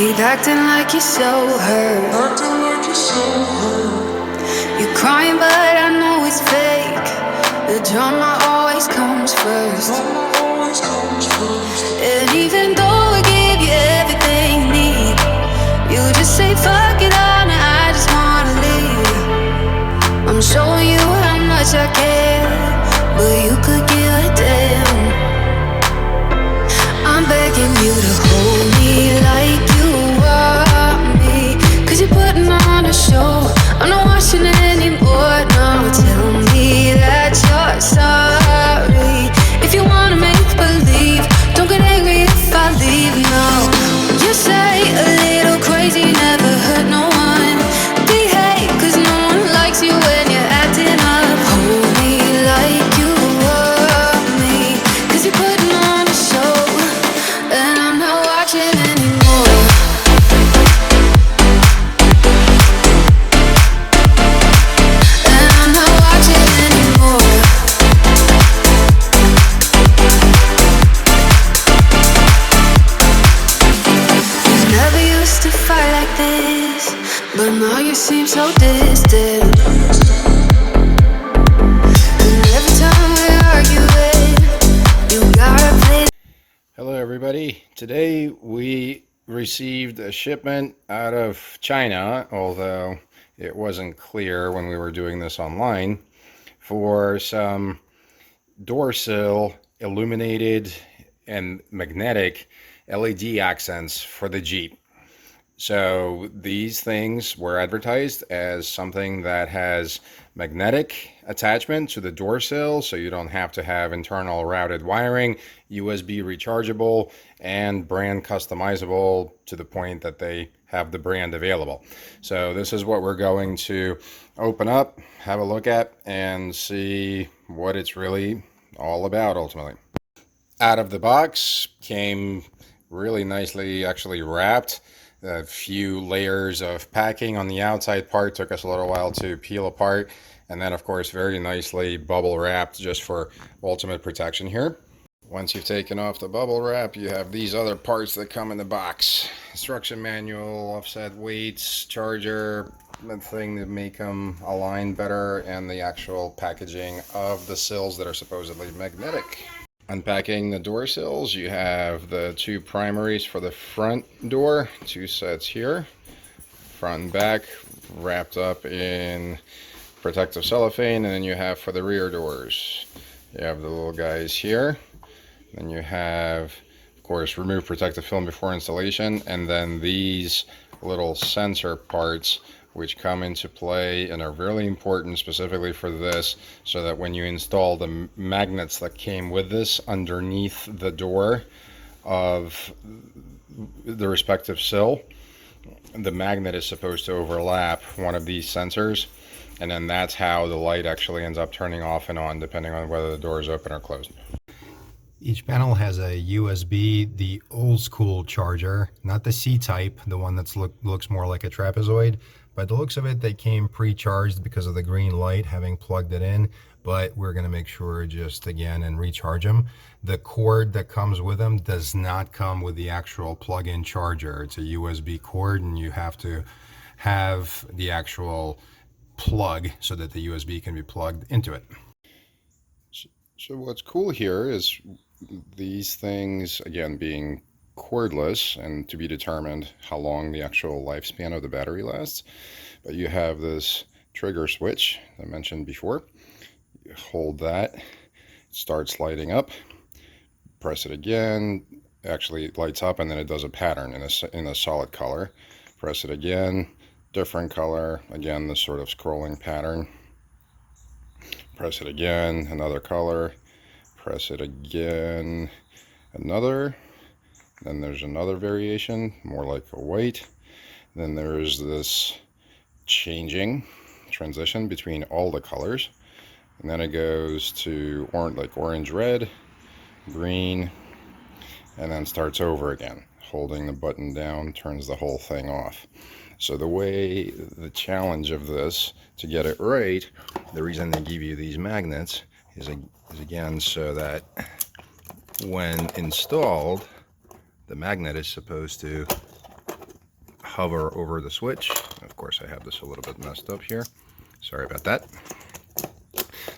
Keep acting like you're so hurt. You're crying, but I know it's fake. The drama always comes first. And even though I give you everything you need, you just say fuck it all, and I just wanna leave. I'm showing you how much I care, but you could give a damn. I'm begging you to hold me like you want me, 'cause you're putting on a show. I'm not watching anymore, no. Tell me that you're sorry. If you wanna make believe, don't get angry if I leave, no. You say a little crazy, never hurt no one. Behave, 'cause no one likes you when you're acting up. Hold me like you want me, 'cause you're putting on a show, and I'm not watching anymore. And I'm not watching anymore. You never used to fight like this, but now you seem so distant. And every time we're arguing, you gotta play. Hello everybody. Today we received a shipment out of China, although it wasn't clear when we were doing this online, for some door sill illuminated and magnetic LED accents for the Jeep. So these things were advertised as something that has magnetic attachment to the door sill, so you don't have to have internal routed wiring, USB rechargeable, and brand customizable to the point that they have the brand available. So this is what we're going to open up, have a look at, and see what it's really all about ultimately. Out of the box came really nicely actually wrapped. A few layers of packing on the outside part, took us a little while to peel apart, and then of course very nicely bubble wrapped just for ultimate protection here. Once you've taken off the bubble wrap, you have these other parts that come in the box: instruction manual, offset weights, charger, the thing to make them align better, and the actual packaging of the sills that are supposedly magnetic. Unpacking the door sills, you have the two primaries for the front door, two sets here, front and back, wrapped up in protective cellophane, and then you have for the rear doors, you have the little guys here, then you have, of course, remove protective film before installation, and then these little sensor parts which come into play and are really important specifically for this, so that when you install the magnets that came with this underneath the door of the respective sill, the magnet is supposed to overlap one of these sensors, and then that's how the light actually ends up turning off and on depending on whether the door is open or closed. Each panel has a USB, the old school charger, not the C-type, the one that looks more like a trapezoid. By the looks of it, they came pre-charged because of the green light having plugged it in, but we're going to make sure just again and recharge them. The cord that comes with them does not come with the actual plug-in charger. It's a USB cord, and you have to have the actual plug so that the USB can be plugged into it. So what's cool here is these things, again, being cordless and to be determined how long the actual lifespan of the battery lasts, but you have this trigger switch I mentioned before. You hold that, it starts lighting up, press it again, actually it lights up, and then it does a pattern in a solid color. Press it again, different color, again this sort of scrolling pattern. Press it again, another color. Press it again, another. Then there's another variation, more like a white. Then there's this changing transition between all the colors. And then it goes to orange, red, green, and then starts over again. Holding the button down turns the whole thing off. So the challenge of this, to get it right, the reason they give you these magnets is again so that when installed, the magnet is supposed to hover over the switch. Of course, I have this a little bit messed up here. Sorry about that.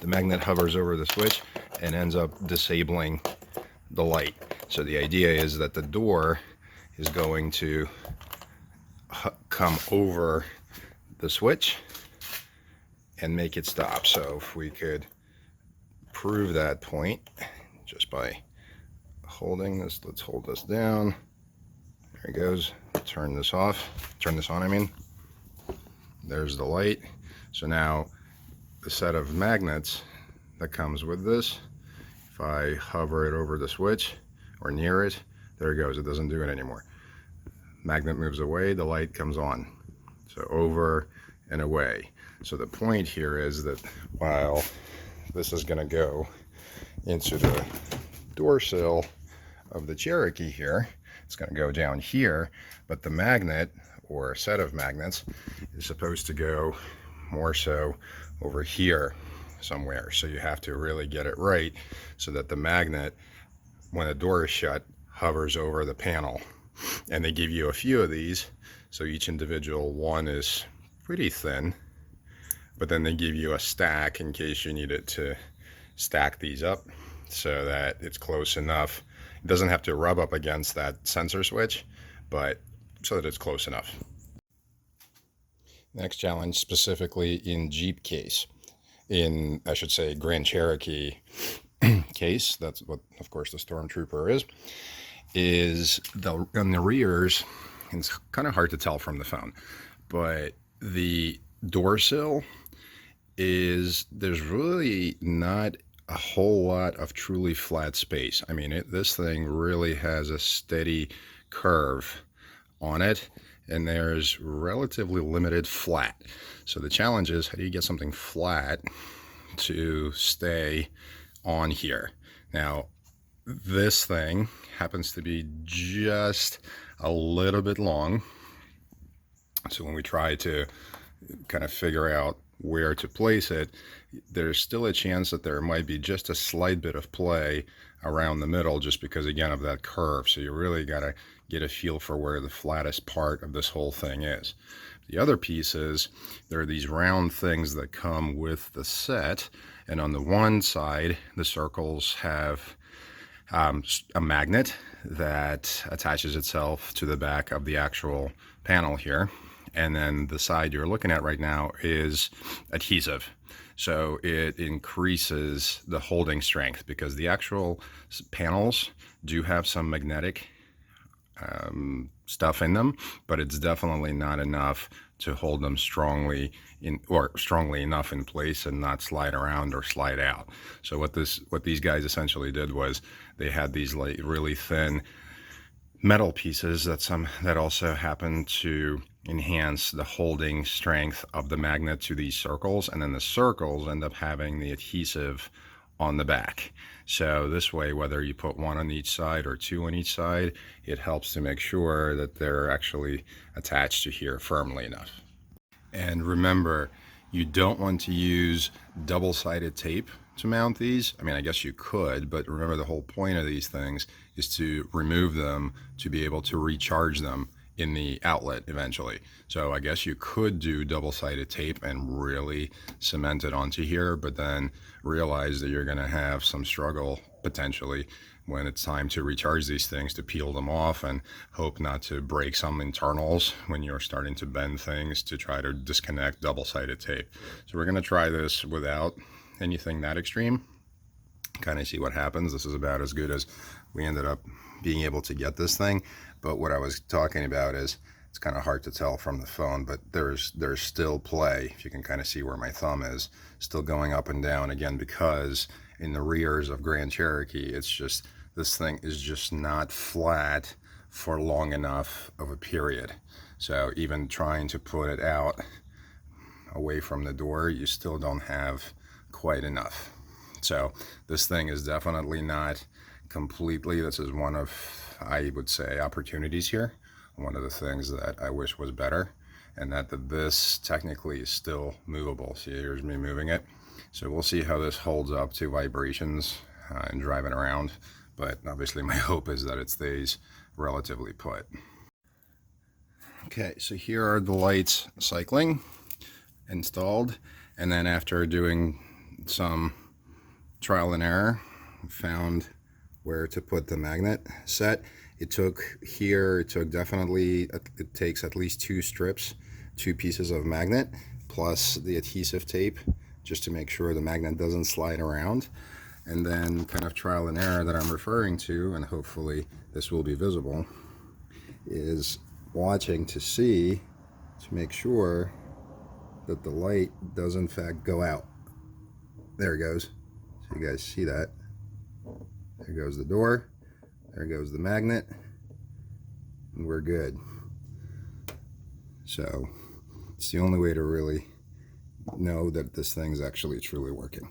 The magnet hovers over the switch and ends up disabling the light. So the idea is that the door is going to come over the switch and make it stop. So if we could prove that point just by holding this, let's hold this down. There it goes. Turn this off. Turn this on, I mean. There's the light. So now the set of magnets that comes with this, if I hover it over the switch or near it, there it goes. It doesn't do it anymore. Magnet moves away, the light comes on. So over and away. So the point here is that while this is going to go into the door sill of the Cherokee here, it's going to go down here, but the magnet or set of magnets is supposed to go more so over here somewhere. So you have to really get it right so that the magnet, when the door is shut, hovers over the panel. And they give you a few of these, so each individual one is pretty thin, but then they give you a stack in case you need it to stack these up so that it's close enough. It doesn't have to rub up against that sensor switch, but so that it's close enough. Next challenge, specifically in Jeep case, in, I should say, Grand Cherokee case, that's what of course the Stormtrooper is on the rears. It's kind of hard to tell from the phone, but the door sill is, there's really not a whole lot of truly flat space. I mean, this thing really has a steady curve on it, and there's relatively limited flat. So the challenge is, how do you get something flat to stay on here? Now, this thing happens to be just a little bit long. So when we try to kind of figure out where to place it, there's still a chance that there might be just a slight bit of play around the middle, just because, again, of that curve. So you really got to get a feel for where the flattest part of this whole thing is. The other piece is there are these round things that come with the set, and on the one side the circles have a magnet that attaches itself to the back of the actual panel here, and then the side you're looking at right now is adhesive. So it increases the holding strength, because the actual panels do have some magnetic stuff in them, but it's definitely not enough to hold them strongly enough in place and not slide around or slide out. So what these guys essentially did was they had these like really thin metal pieces that also happen to enhance the holding strength of the magnet to these circles, and then the circles end up having the adhesive on the back. So this way, whether you put one on each side or two on each side, it helps to make sure that they're actually attached to here firmly enough. And remember, you don't want to use double-sided tape to mount these. I mean, I guess you could, but remember, the whole point of these things is to remove them to be able to recharge them in the outlet eventually. So I guess you could do double-sided tape and really cement it onto here, but then realize that you're going to have some struggle potentially when it's time to recharge these things, to peel them off, and hope not to break some internals when you're starting to bend things to try to disconnect double-sided tape. So we're going to try this without anything that extreme, kind of see what happens. This is about as good as we ended up being able to get this thing. But what I was talking about is, it's kind of hard to tell from the phone, but there's still play. If you can kind of see where my thumb is, still going up and down, again, because in the rears of Grand Cherokee, it's just, this thing is just not flat for long enough of a period. So even trying to put it out away from the door, you still don't have quite enough. So this thing is definitely not completely, this is one of, I would say, opportunities here. One of the things that I wish was better, and that this technically is still movable. See, here's me moving it. So we'll see how this holds up to vibrations and driving around. But obviously my hope is that it stays relatively put. Okay, so here are the lights cycling installed, and then after doing some trial and error, found where to put the magnet set. It took definitely, it takes at least 2 strips, 2 pieces of magnet plus the adhesive tape, just to make sure the magnet doesn't slide around. And then kind of trial and error that I'm referring to, and hopefully this will be visible, is watching to see, to make sure that the light does in fact go out. There it goes. So you guys see that. There goes the door. There goes the magnet. And we're good. So it's the only way to really know that this thing's actually truly working.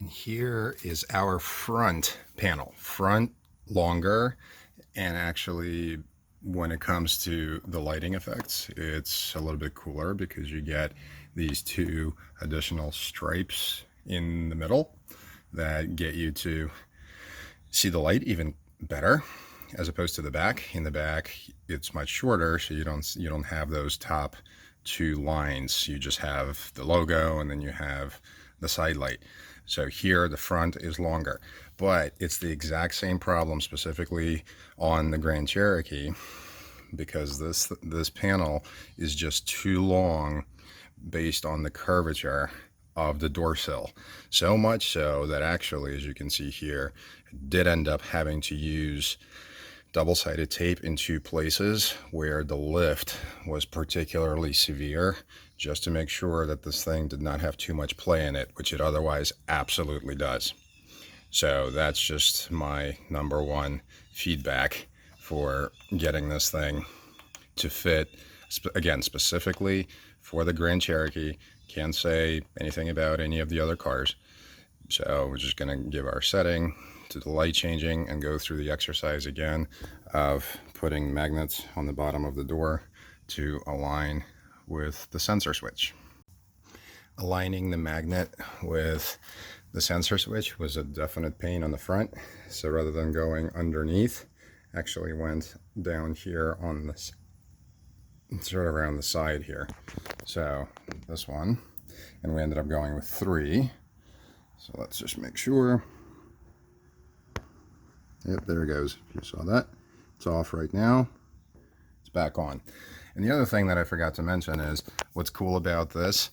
And here is our front panel. Front longer, and actually when it comes to the lighting effects, it's a little bit cooler because you get these 2 additional stripes in the middle that get you to see the light even better, as opposed to the back. In the back, it's much shorter, so you don't have those top 2 lines. You just have the logo, and then you have the side light. So here the front is longer, but it's the exact same problem specifically on the Grand Cherokee, because this panel is just too long based on the curvature of the door sill. So much so that actually, as you can see here, it did end up having to use double-sided tape in 2 places where the lift was particularly severe, just to make sure that this thing did not have too much play in it, which it otherwise absolutely does. So that's just my number 1 feedback for getting this thing to fit, again, specifically for the Grand Cherokee. Can't say anything about any of the other cars. So we're just going to give our setting to the light changing and go through the exercise again of putting magnets on the bottom of the door to align with the sensor switch. Aligning the magnet with the sensor switch was a definite pain on the front. So rather than going underneath, actually went down here on this, sort of around the side here. So this one, and we ended up going with 3. So let's just make sure. Yep, there it goes. If you saw that, it's off right now. It's back on. And the other thing that I forgot to mention is what's cool about this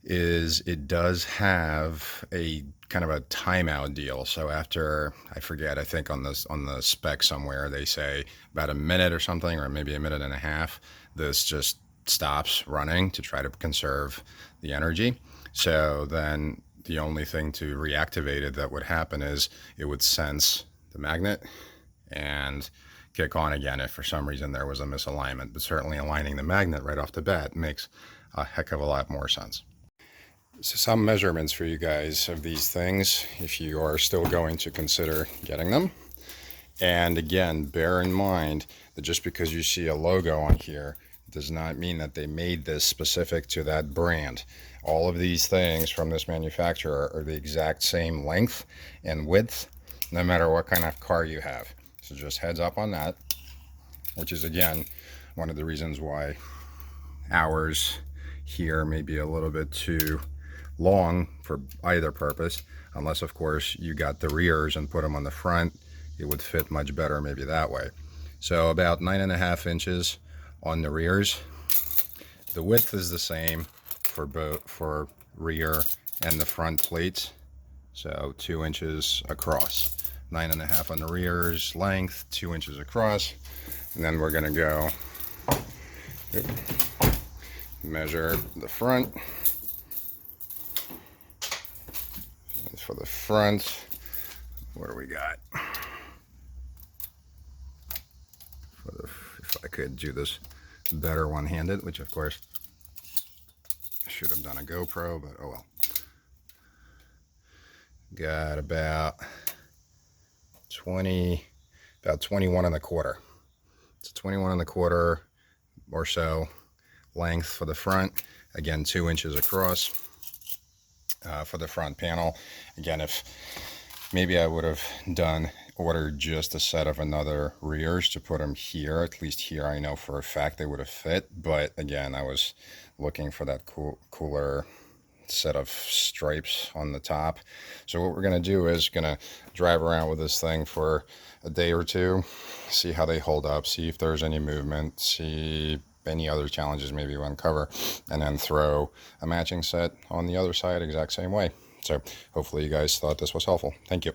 is it does have a kind of a timeout deal. So after, I forget, I think on the spec somewhere they say about a minute or something, or maybe a minute and a half, this just stops running to try to conserve the energy. So then the only thing to reactivate it that would happen is it would sense the magnet and kick on again if for some reason there was a misalignment. But certainly aligning the magnet right off the bat makes a heck of a lot more sense. So some measurements for you guys of these things if you are still going to consider getting them. And again, bear in mind that just because you see a logo on here does not mean that they made this specific to that brand. All of these things from this manufacturer are the exact same length and width, no matter what kind of car you have. So just heads up on that, which is again one of the reasons why ours here may be a little bit too long for either purpose, unless of course you got the rears and put them on the front. It would fit much better maybe that way. So about 9.5 inches on the rears. The width is the same for both, for rear and the front plates, so 2 inches across. 9.5 on the rears, length 2 inches across. And then we're going to go measure the front. And for the front, what do we got? If I could do this better one-handed, which of course I should have done a GoPro, but oh well. Got about 21 and a quarter. It's 21 and a quarter or so length for the front. Again, 2 inches across for the front panel. Again, if maybe I would have done ordered just a set of another rears to put them here. At least here I know for a fact they would have fit, but again, I was looking for that cooler set of stripes on the top. So what we're going to do is going to drive around with this thing for a day or two, see how they hold up, see if there's any movement, see any other challenges maybe we uncover, and then throw a matching set on the other side exact same way. So hopefully you guys thought this was helpful. Thank you.